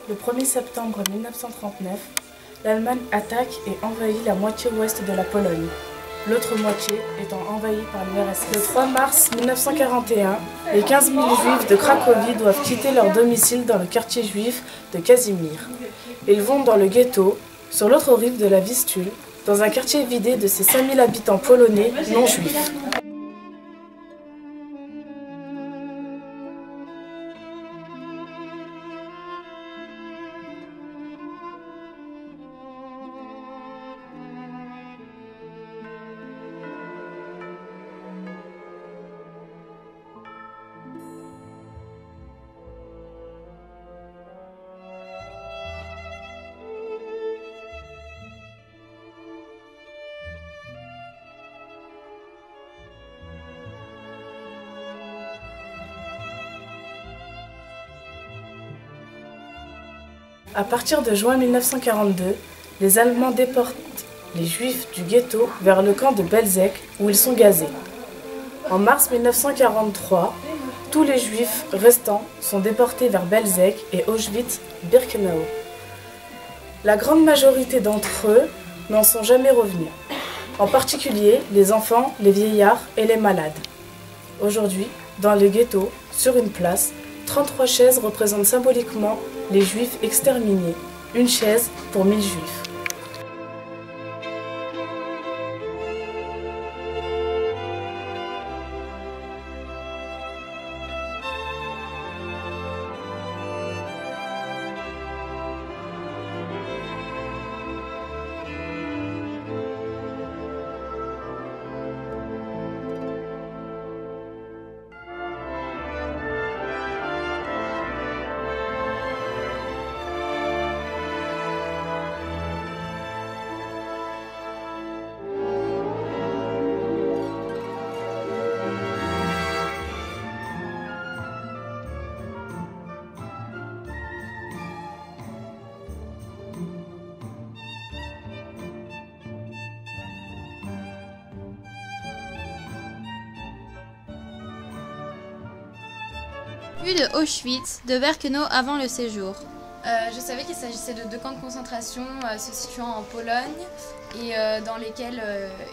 Le 1er septembre 1939, l'Allemagne attaque et envahit la moitié ouest de la Pologne, l'autre moitié étant envahie par l'URSS. Le 3 mars 1941, les 15 000 juifs de Cracovie doivent quitter leur domicile dans le quartier juif de Casimir. Ils vont dans le ghetto, sur l'autre rive de la Vistule, dans un quartier vidé de ses 5 000 habitants polonais non juifs. À partir de juin 1942, les Allemands déportent les Juifs du ghetto vers le camp de Belzec où ils sont gazés. En mars 1943, tous les Juifs restants sont déportés vers Belzec et Auschwitz-Birkenau. La grande majorité d'entre eux n'en sont jamais revenus, en particulier les enfants, les vieillards et les malades. Aujourd'hui, dans le ghetto, sur une place, 33 chaises représentent symboliquement les Juifs exterminés, une chaise pour 1000 Juifs. Vu de Auschwitz, de Birkenau avant le séjour. Je savais qu'il s'agissait de 2 camps de concentration se situant en Pologne et dans lesquels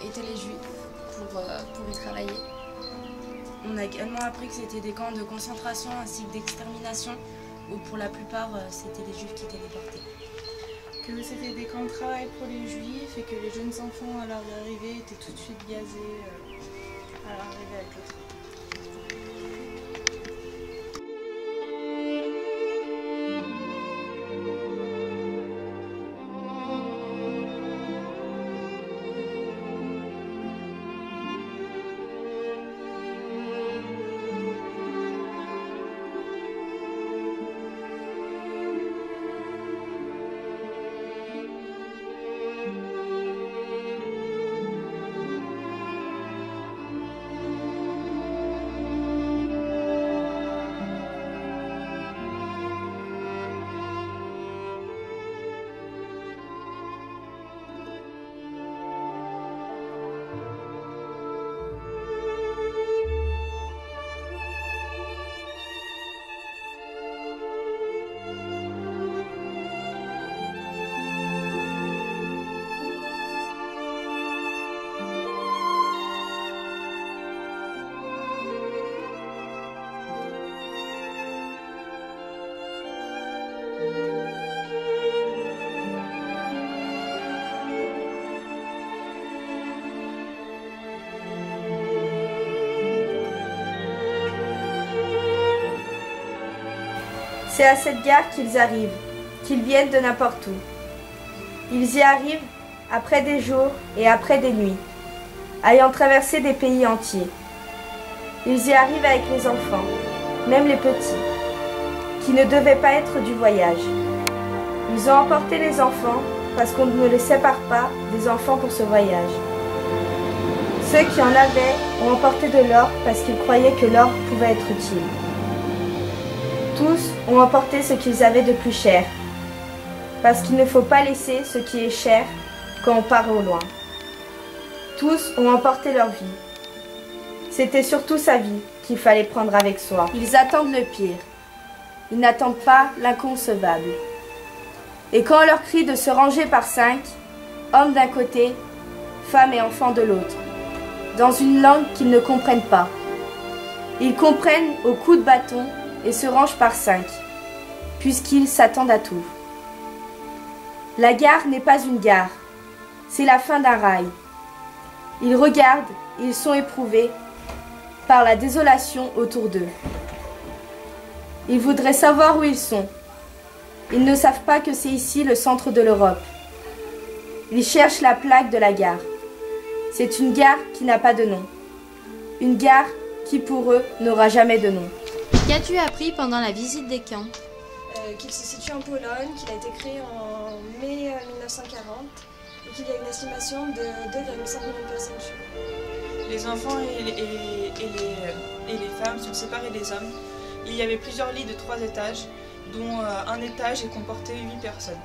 étaient les Juifs pour y travailler. On a également appris que c'était des camps de concentration ainsi que d'extermination où pour la plupart c'était des Juifs qui étaient déportés. Que c'était des camps de travail pour les Juifs et que les jeunes enfants à leur arrivée étaient tout de suite gazés à leur arrivée avec le train. C'est à cette gare qu'ils arrivent, qu'ils viennent de n'importe où. Ils y arrivent après des jours et après des nuits, ayant traversé des pays entiers. Ils y arrivent avec les enfants, même les petits, qui ne devaient pas être du voyage. Ils ont emporté les enfants parce qu'on ne les sépare pas des enfants pour ce voyage. Ceux qui en avaient ont emporté de l'or parce qu'ils croyaient que l'or pouvait être utile. Tous ont emporté ce qu'ils avaient de plus cher, parce qu'il ne faut pas laisser ce qui est cher quand on part au loin. Tous ont emporté leur vie. C'était surtout sa vie qu'il fallait prendre avec soi. Ils attendent le pire. Ils n'attendent pas l'inconcevable. Et quand on leur crie de se ranger par 5, hommes d'un côté, femmes et enfants de l'autre, dans une langue qu'ils ne comprennent pas. Ils comprennent au coup de bâton et se rangent par 5, puisqu'ils s'attendent à tout. La gare n'est pas une gare, c'est la fin d'un rail. Ils regardent et ils sont éprouvés par la désolation autour d'eux. Ils voudraient savoir où ils sont. Ils ne savent pas que c'est ici le centre de l'Europe. Ils cherchent la plaque de la gare. C'est une gare qui n'a pas de nom. Une gare qui pour eux n'aura jamais de nom. Qu'as-tu appris pendant la visite des camps? Qu'il se situe en Pologne, qu'il a été créé en mai 1940 et qu'il y a une estimation de 2,5 millions de personnes dessus. Les enfants et les femmes sont séparés des hommes. Il y avait plusieurs lits de 3 étages, dont un étage est comporté 8 personnes.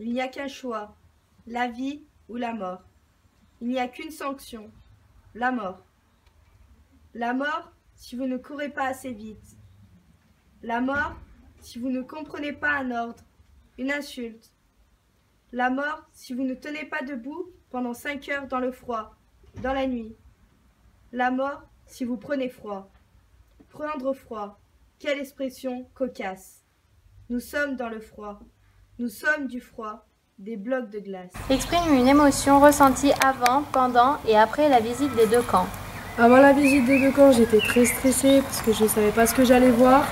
Il n'y a qu'un choix, la vie ou la mort. Il n'y a qu'une sanction, la mort. La mort si vous ne courez pas assez vite. La mort si vous ne comprenez pas un ordre, une insulte. La mort si vous ne tenez pas debout pendant 5 heures dans le froid, dans la nuit. La mort si vous prenez froid. Prendre froid, quelle expression cocasse. Nous sommes dans le froid. Nous sommes du froid, des blocs de glace. Exprime une émotion ressentie avant, pendant et après la visite des 2 camps. Avant la visite des 2 camps, j'étais très stressée parce que je ne savais pas ce que j'allais voir.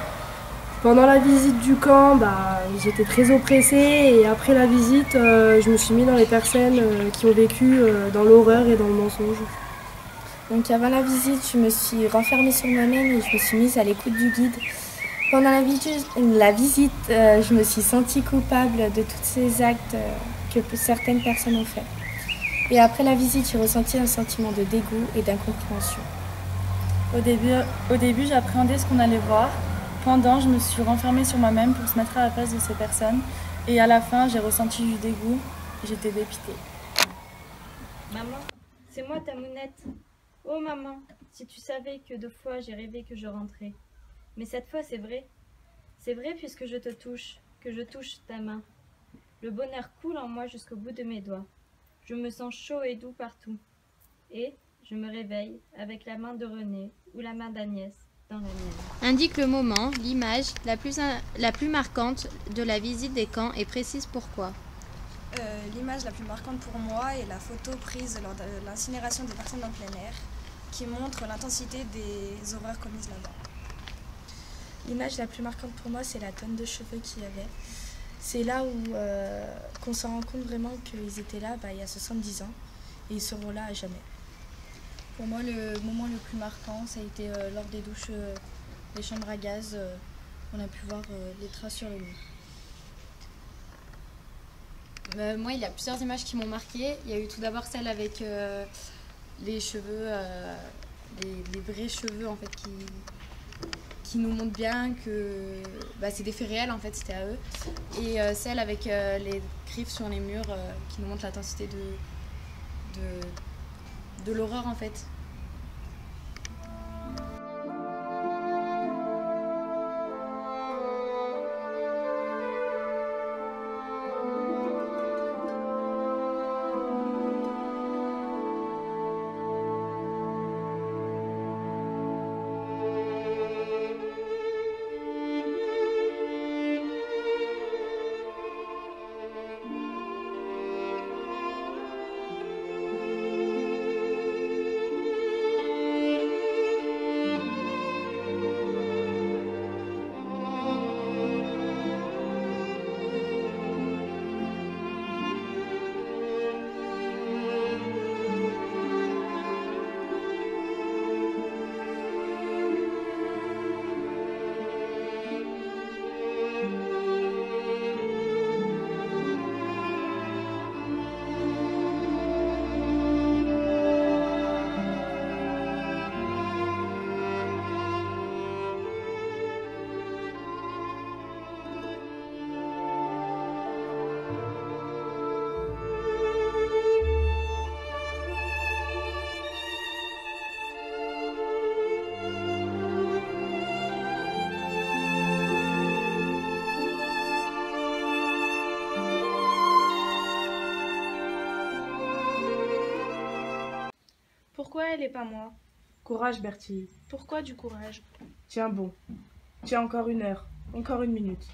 Pendant la visite du camp, j'étais très oppressée et après la visite, je me suis mis dans les personnes qui ont vécu dans l'horreur et dans le mensonge. Donc avant la visite, je me suis renfermée sur moi-même et je me suis mise à l'écoute du guide. Pendant la visite, je me suis sentie coupable de tous ces actes que certaines personnes ont fait. Et après la visite, j'ai ressenti un sentiment de dégoût et d'incompréhension. Au début, j'appréhendais ce qu'on allait voir. Pendant, je me suis renfermée sur moi-même pour se mettre à la place de ces personnes. Et à la fin, j'ai ressenti du dégoût. J'étais dépitée. Maman, c'est moi ta mounette. Oh maman, si tu savais que 2 fois j'ai rêvé que je rentrais. Mais cette fois c'est vrai. C'est vrai puisque je te touche, que je touche ta main. Le bonheur coule en moi jusqu'au bout de mes doigts. Je me sens chaud et doux partout. Et je me réveille avec la main de René ou la main d'Agnès dans la mienne. Indique le moment, l'image la plus marquante de la visite des camps et précise pourquoi. L'image la plus marquante pour moi est la photo prise lors de l'incinération des personnes en plein air, qui montre l'intensité des horreurs commises là-bas. L'image la plus marquante pour moi, c'est la tonne de cheveux qu'il y avait. C'est là où qu'on s'en rend compte vraiment qu'ils étaient là il y a 70 ans et ils seront là à jamais. Pour moi, le moment le plus marquant, ça a été lors des douches des chambres à gaz. On a pu voir les traces sur le mur. Moi, il y a plusieurs images qui m'ont marquée. Il y a eu tout d'abord celle avec les cheveux, les vrais cheveux en fait, qui nous montre bien que c'est des faits réels, en fait, c'était à eux. Et celle avec les griffes sur les murs qui nous montre l'intensité de l'horreur, en fait. Pourquoi elle et pas moi? Courage, Bertille. Pourquoi du courage? Tiens bon. Tiens encore 1 heure. Encore 1 minute.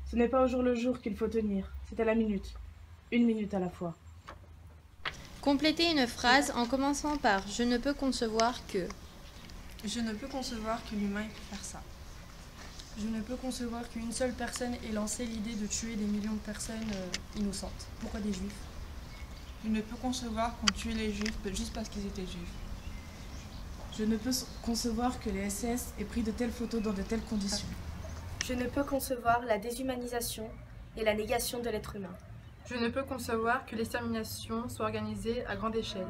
Ce n'est pas au jour le jour qu'il faut tenir. C'est à la minute. 1 minute à la fois. Complétez une phrase en commençant par « Je ne peux concevoir que ». Je ne peux concevoir que l'humain ait pu faire ça. Je ne peux concevoir qu'une seule personne ait lancé l'idée de tuer des millions de personnes innocentes. Pourquoi des juifs? Je ne peux concevoir qu'on tuait les juifs juste parce qu'ils étaient juifs. Je ne peux concevoir que les SS aient pris de telles photos dans de telles conditions. Je ne peux concevoir la déshumanisation et la négation de l'être humain. Je ne peux concevoir que l'extermination soit organisée à grande échelle.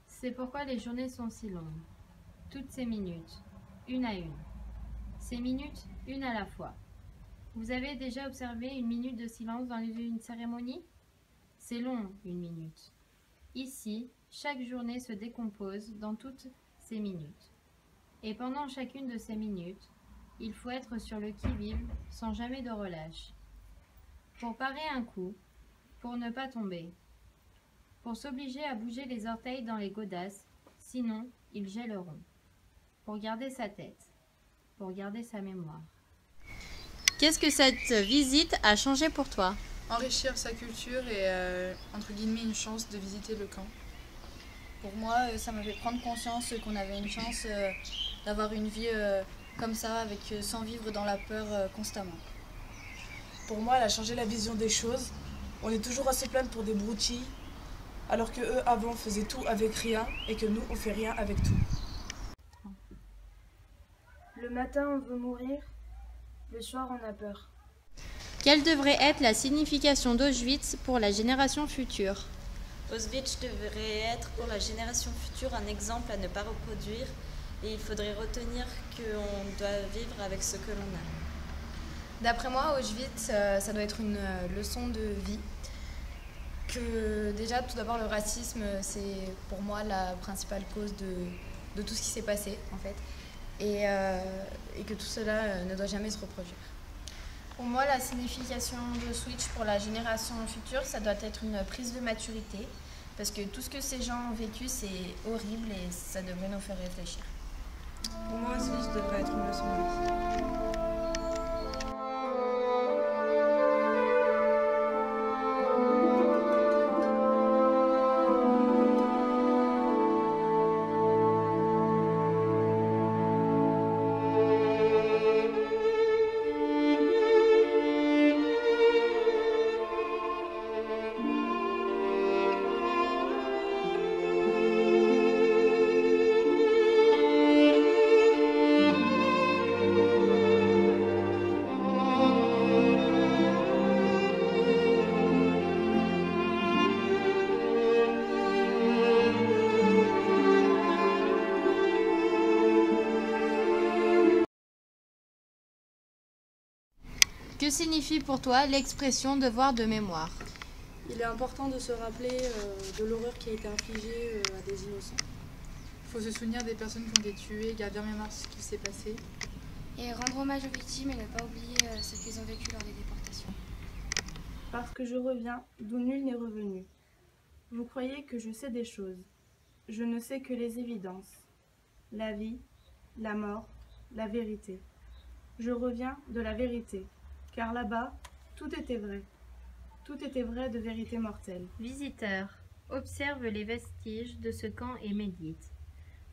C'est pourquoi les journées sont si longues. Toutes ces minutes, une à une. Ces minutes, une à la fois. Vous avez déjà observé 1 minute de silence dans une cérémonie? C'est long, 1 minute. Ici, chaque journée se décompose dans toutes ces minutes. Et pendant chacune de ces minutes, il faut être sur le qui-vive sans jamais de relâche. Pour parer un coup, pour ne pas tomber. pour s'obliger à bouger les orteils dans les godasses, sinon ils gèleront. Pour garder sa tête, pour garder sa mémoire. Qu'est-ce que cette visite a changé pour toi? Enrichir sa culture et, entre guillemets, une chance de visiter le camp. Pour moi, ça m'a fait prendre conscience qu'on avait une chance d'avoir une vie comme ça, sans vivre dans la peur constamment. Pour moi, elle a changé la vision des choses. On est toujours à se plaindre pour des broutilles, alors que eux avant faisaient tout avec rien et que nous on fait rien avec tout. Le matin on veut mourir, le soir on a peur. Quelle devrait être la signification d'Auschwitz pour la génération future? Auschwitz devrait être pour la génération future un exemple à ne pas reproduire et il faudrait retenir qu'on doit vivre avec ce que l'on a. D'après moi, Auschwitz, ça doit être une leçon de vie. Que déjà, tout d'abord, le racisme, c'est pour moi la principale cause de tout ce qui s'est passé, en fait. Et que tout cela ne doit jamais se reproduire. Pour moi, la signification de Switch pour la génération future, ça doit être une prise de maturité. Parce que tout ce que ces gens ont vécu, c'est horrible et ça devrait nous faire réfléchir. Pour moi, Switch devrait être une leçon de vie. Que signifie pour toi l'expression devoir de mémoire? Il est important de se rappeler de l'horreur qui a été infligée à des innocents. Il faut se souvenir des personnes qui ont été tuées, garder en mémoire ce qui s'est passé. Et rendre hommage aux victimes et ne pas oublier ce qu'ils ont vécu lors des déportations. Parce que je reviens d'où nul n'est revenu. Vous croyez que je sais des choses. Je ne sais que les évidences. La vie, la mort, la vérité. Je reviens de la vérité. Car là-bas, tout était vrai. Tout était vrai de vérité mortelle. Visiteur, observe les vestiges de ce camp et médite.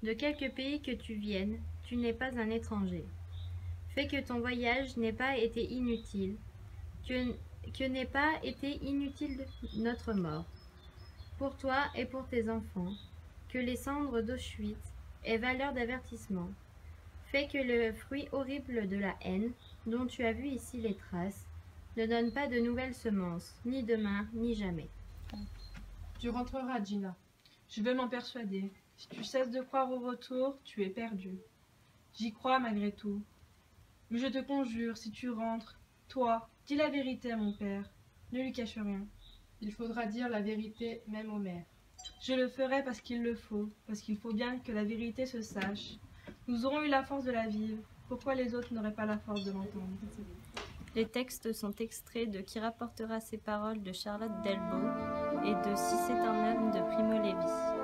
De quelque pays que tu viennes, tu n'es pas un étranger. Fais que ton voyage n'ait pas été inutile, que n'ait pas été inutile notre mort. Pour toi et pour tes enfants, que les cendres d'Auschwitz aient valeur d'avertissement. Fais que le fruit horrible de la haine, dont tu as vu ici les traces, ne donne pas de nouvelles semences, ni demain, ni jamais. Tu rentreras, Gina. Je veux m'en persuader. Si tu cesses de croire au retour, tu es perdue. J'y crois malgré tout. Mais je te conjure, si tu rentres, toi, dis la vérité à mon père. Ne lui cache rien. Il faudra dire la vérité même au maire. Je le ferai parce qu'il le faut, parce qu'il faut bien que la vérité se sache. Nous aurons eu la force de la vivre. Pourquoi les autres n'auraient pas la force de l'entendre? Les textes sont extraits de Qui rapportera ces paroles de Charlotte Delbo et de Si c'est un homme de Primo Levi.